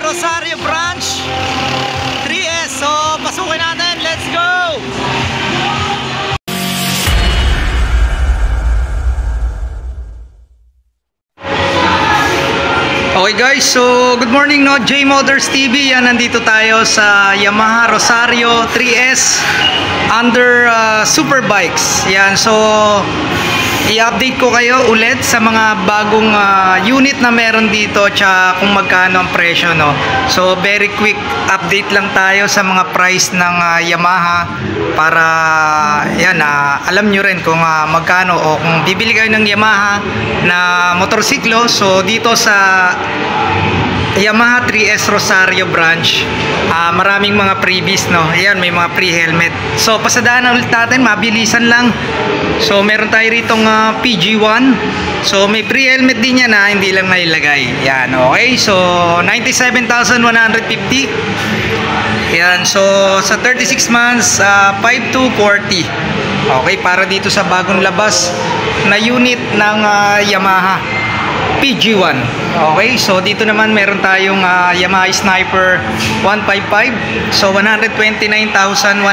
Rosario branch 3S. So pasukin natin, let's go. Okay guys, so good morning no, J Motors TV. Yan, nandito tayo sa Yamaha Rosario 3S under Superbikes. Yan, so i-update ko kayo ulit sa mga bagong unit na meron dito tsaka kung magkano ang presyo no. So very quick update lang tayo sa mga price ng Yamaha para yan, alam nyo rin kung magkano o kung bibili kayo ng Yamaha na motorsiklo. So dito sa Yamaha 3S Rosario branch, maraming mga freebies no. Ayan, may mga free helmet. So pasadaan ulit natin, mabilisan lang. So meron tayo ritong PG1. So may free helmet din yan na hindi lang nailagay. Yan, okay. So 97,150. Yan, so sa 36 months 5,240. Okay, para dito sa bagong labas na unit ng Yamaha PG1. Okay, so dito naman meron tayong Yamaha Sniper 155. So 129,150.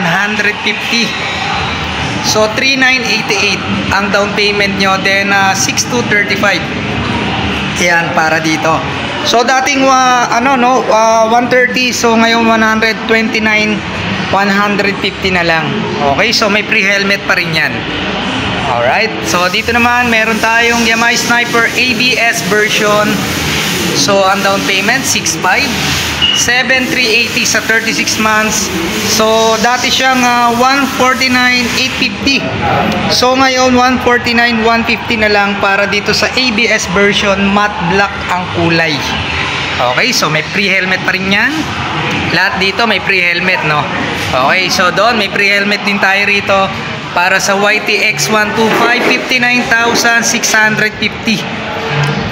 So 3,988 ang down payment nyo, then 6,235. Yan para dito. So dating 130, so ngayon 129,150 na lang. Okay, so may free helmet pa rin yan. Alright, so dito naman meron tayong Yamaha Sniper ABS version. So ang down payment 6,500, 7,380 sa 36 months. So dati siyang 149,850. So ngayon 149,150 na lang para dito sa ABS version, matte black ang kulay. Okay, so may free helmet pa rin yan. Lahat dito may free helmet no. Okay, so doon may free helmet din tayo rito para sa YTX 125, 59,650.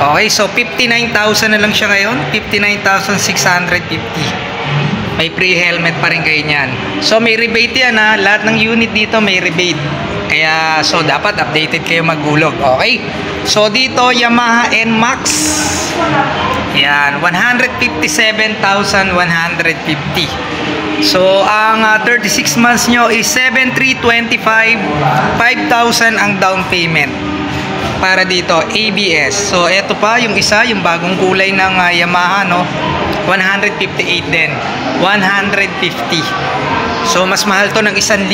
Okay, so 59,000 na lang siya ngayon, 59,650. May free helmet pa rin kayo niyan. So may rebate yan ha, lahat ng unit dito may rebate. Kaya so dapat updated kayo magulog. Okay, so dito Yamaha NMAX. Yan, 157,150. So ang 36 months nyo is 7,325, 5,000 ang down payment para dito ABS. So eto pa yung isa, yung bagong kulay ng Yamaha no, 158 din, 150. So mas mahal to ng 1,000,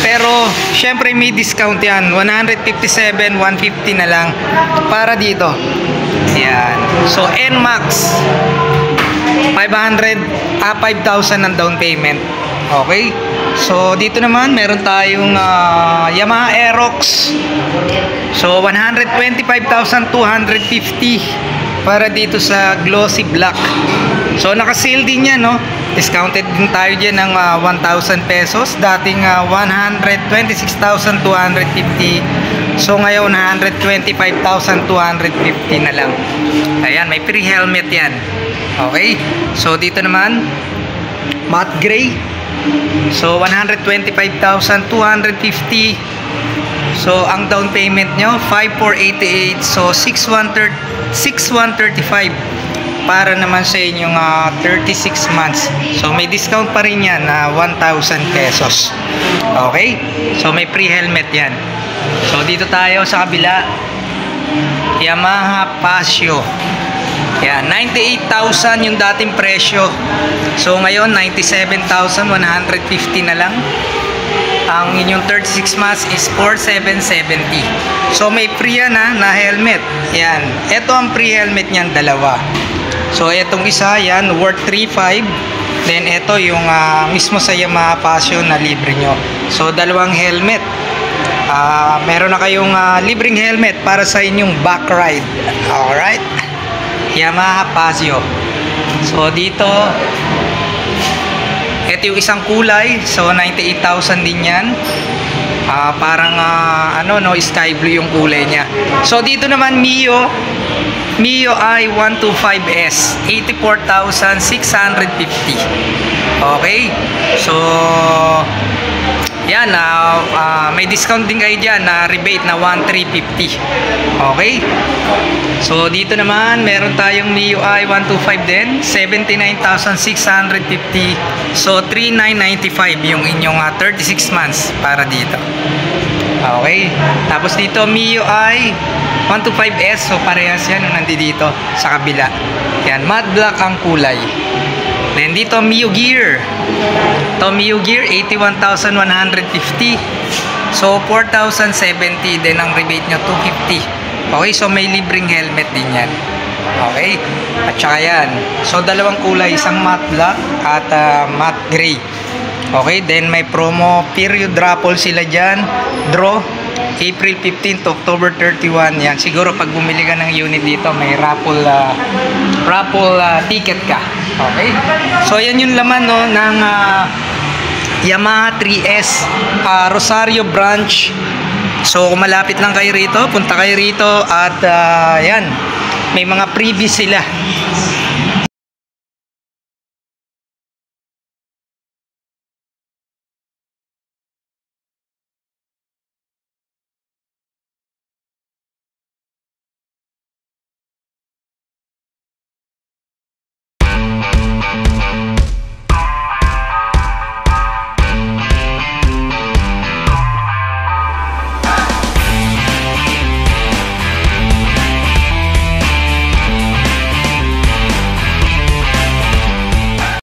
pero syempre may discount yan, 157, 150 na lang para dito. Yan, so NMAX 5,000 ang down payment. Okay, so dito naman meron tayong Yamaha Aerox. So 125,250 para dito sa glossy black. So naka-sale din yan no. Discounted din tayo dyan ng 1,000 pesos. Dating 126,250. So ngayon 125,250 na lang. Ayan, may free helmet yan. Okay, so dito naman matte gray. So 125,250. So ang down payment nyo 5,488. So 6,135 para naman sa inyong 36 months. So may discount pa rin yan na 1,000 pesos. Okay, so may free helmet yan. So dito tayo sa kabila, Yamaha Paseo. Yan, 98,000 yung dating presyo. So ngayon 97,150 na lang. Ang inyong 36 months is 4,770. So may free yan na helmet. Yan, ito ang free helmet niyan, dalawa. So etong isa yan worth 3,500. Then ito yung mismo sa Yamaha Paseo na libre nyo. So dalawang helmet. Meron na kayong libreng helmet para sa inyong back ride. Alright, Yamaha Paseo. So dito ito yung isang kulay. So 98,000 din yan. Parang sky blue yung kulay niya. So dito naman Mio i125S, 84,650. Okay, so Yan, may discount din kayo dyan na rebate na 1,350. Okay? So, dito naman, meron tayong MIUI 125 din. 79,650. So, 3,995 yung inyong 36 months para dito. Okay? Tapos dito, MIUI 125S. So, parehas yan nung nandito sa kabila. Yan, matte black ang kulay. Then dito, Mio Gear. Ito, Mio Gear, 81,150. So, 4,070. Then, ang rebate nyo, 250. Okay, so may libreng helmet din yan. Okay? At saka yan. So, dalawang kulay. Isang matte black at matte gray. Okay, then may promo period raffle sila dyan. Draw. April 15 to October 31. Yan, siguro pag bumili ka ng unit dito, may raffle ticket ka. Okay? So, yan yung laman, no, ng Yamaha 3S Rosario branch. So, kung malapit lang kayo rito, punta kayo rito at yan, may mga freebies sila.